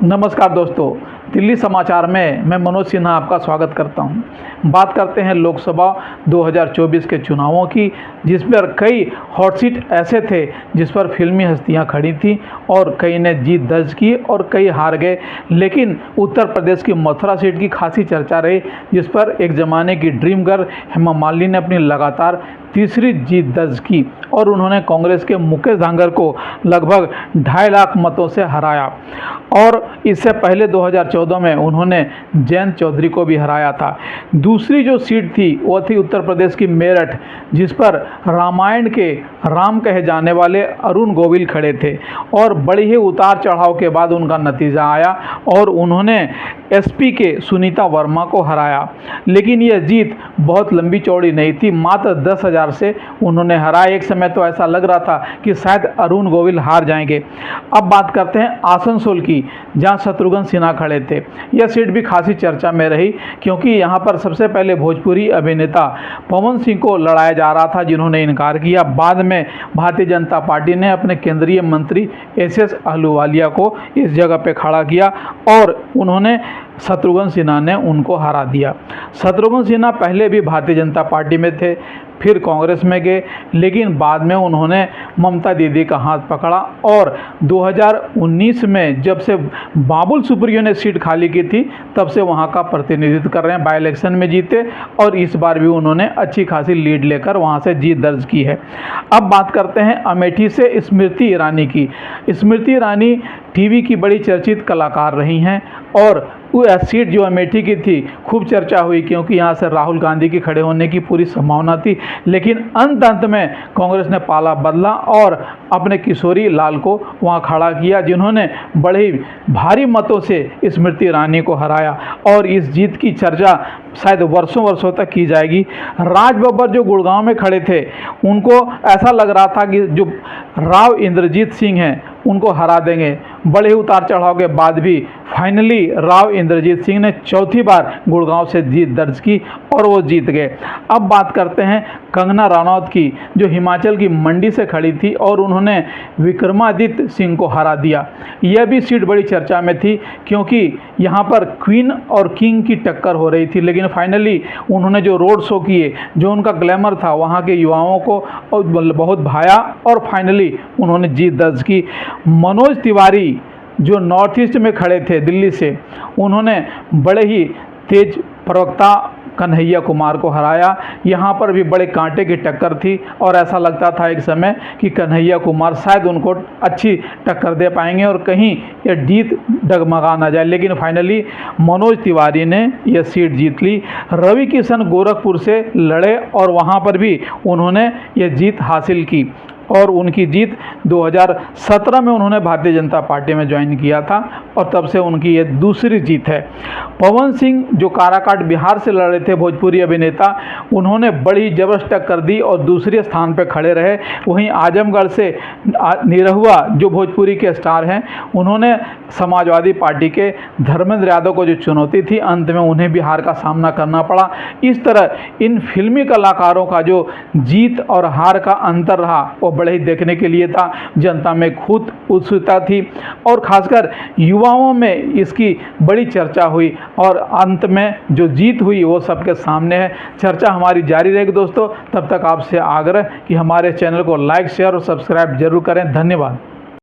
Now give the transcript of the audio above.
नमस्कार दोस्तों, दिल्ली समाचार में मैं मनोज सिन्हा आपका स्वागत करता हूं। बात करते हैं लोकसभा 2024 के चुनावों की, जिस पर कई हॉट सीट ऐसे थे जिस पर फिल्मी हस्तियां खड़ी थीं और कई ने जीत दर्ज की और कई हार गए। लेकिन उत्तर प्रदेश की मथुरा सीट की खासी चर्चा रही, जिस पर एक ज़माने की ड्रीम गर्ल हेमा मालिनी ने अपनी लगातार तीसरी जीत दर्ज की और उन्होंने कांग्रेस के मुकेश धांगर को लगभग 2.5 लाख मतों से हराया। और इससे पहले 2014 में उन्होंने जयंत चौधरी को भी हराया था। दूसरी जो सीट थी वो थी उत्तर प्रदेश की मेरठ, जिस पर रामायण के राम कहे जाने वाले अरुण गोविल खड़े थे और बड़ी ही उतार चढ़ाव के बाद उनका नतीजा आया और उन्होंने एसपी के सुनीता वर्मा को हराया। लेकिन यह जीत बहुत लंबी चौड़ी नहीं थी, मात्र 10,000 से उन्होंने हराया। एक समय तो ऐसा लग रहा था कि शायद अरुण गोविल हार जाएंगे। अब बात करते हैं आसनसोल की, जहां शत्रुघ्न सिन्हा खड़े थे। यह सीट भी खासी चर्चा में रही, क्योंकि यहां पर सबसे पहले भोजपुरी अभिनेता पवन सिंह को लड़ाया जा रहा था, जिन्होंने इनकार किया। बाद में भारतीय जनता पार्टी ने अपने केंद्रीय मंत्री एसएस अहलूवालिया को इस जगह पे खड़ा किया और उन्होंने शत्रुघ्न सिन्हा ने उनको हरा दिया। शत्रुघ्न सिन्हा पहले भी भारतीय जनता पार्टी में थे, फिर कांग्रेस में गए, लेकिन बाद में उन्होंने ममता दीदी का हाथ पकड़ा और 2019 में जब से बाबुल सुप्रियो ने सीट खाली की थी, तब से वहां का प्रतिनिधित्व कर रहे हैं। बाई इलेक्शन में जीते और इस बार भी उन्होंने अच्छी खासी लीड लेकर वहां से जीत दर्ज की है। अब बात करते हैं अमेठी से स्मृति ईरानी की। स्मृति ईरानी टीवी की बड़ी चर्चित कलाकार रही हैं और वो सीट जो अमेठी की थी खूब चर्चा हुई, क्योंकि यहाँ से राहुल गांधी की खड़े होने की पूरी संभावना थी। लेकिन अंत में कांग्रेस ने पाला बदला और अपने किशोरी लाल को वहाँ खड़ा किया, जिन्होंने बड़े ही भारी मतों से स्मृति ईरानी को हराया और इस जीत की चर्चा शायद वर्षों वर्षों तक की जाएगी। राज बब्बर जो गुड़गांव में खड़े थे, उनको ऐसा लग रहा था कि जो राव इंद्रजीत सिंह हैं उनको हरा देंगे। बड़े ही उतार चढ़ाव के बाद भी फाइनली राव इंद्रजीत सिंह ने चौथी बार गुड़गांव से जीत दर्ज की और वो जीत गए। अब बात करते हैं कंगना रनौत की, जो हिमाचल की मंडी से खड़ी थी और उन्होंने विक्रमादित्य सिंह को हरा दिया। यह भी सीट बड़ी चर्चा में थी, क्योंकि यहाँ पर क्वीन और किंग की टक्कर हो रही थी। लेकिन फाइनली उन्होंने जो रोड शो किए, जो उनका ग्लैमर था, वहाँ के युवाओं को बहुत भाया और फाइनली उन्होंने जीत दर्ज की। मनोज तिवारी जो नॉर्थ ईस्ट में खड़े थे दिल्ली से, उन्होंने बड़े ही तेज प्रवक्ता कन्हैया कुमार को हराया। यहाँ पर भी बड़े कांटे की टक्कर थी और ऐसा लगता था एक समय कि कन्हैया कुमार शायद उनको अच्छी टक्कर दे पाएंगे और कहीं ये जीत डगमगा ना जाए। लेकिन फाइनली मनोज तिवारी ने यह सीट जीत ली। रवि किशन गोरखपुर से लड़े और वहाँ पर भी उन्होंने ये जीत हासिल की और उनकी जीत 2017 में उन्होंने भारतीय जनता पार्टी में ज्वाइन किया था और तब से उनकी ये दूसरी जीत है। पवन सिंह जो काराकाट बिहार से लड़ रहे थे, भोजपुरी अभिनेता, उन्होंने बड़ी जबरदस्त टक्कर दी और दूसरे स्थान पर खड़े रहे। वहीं आजमगढ़ से निरहुआ जो भोजपुरी के स्टार हैं, उन्होंने समाजवादी पार्टी के धर्मेंद्र यादव को जो चुनौती थी, अंत में उन्हें भी हार का सामना करना पड़ा। इस तरह इन फिल्मी कलाकारों का जो जीत और हार का अंतर रहा वो बड़े ही देखने के लिए था। जनता में खुद उत्सुकता थी और खासकर युवाओं में इसकी बड़ी चर्चा हुई और अंत में जो जीत हुई वो सबके सामने है। चर्चा हमारी जारी रहेगी दोस्तों। तब तक आपसे आग्रह कि हमारे चैनल को लाइक, शेयर और सब्सक्राइब जरूर करें। धन्यवाद।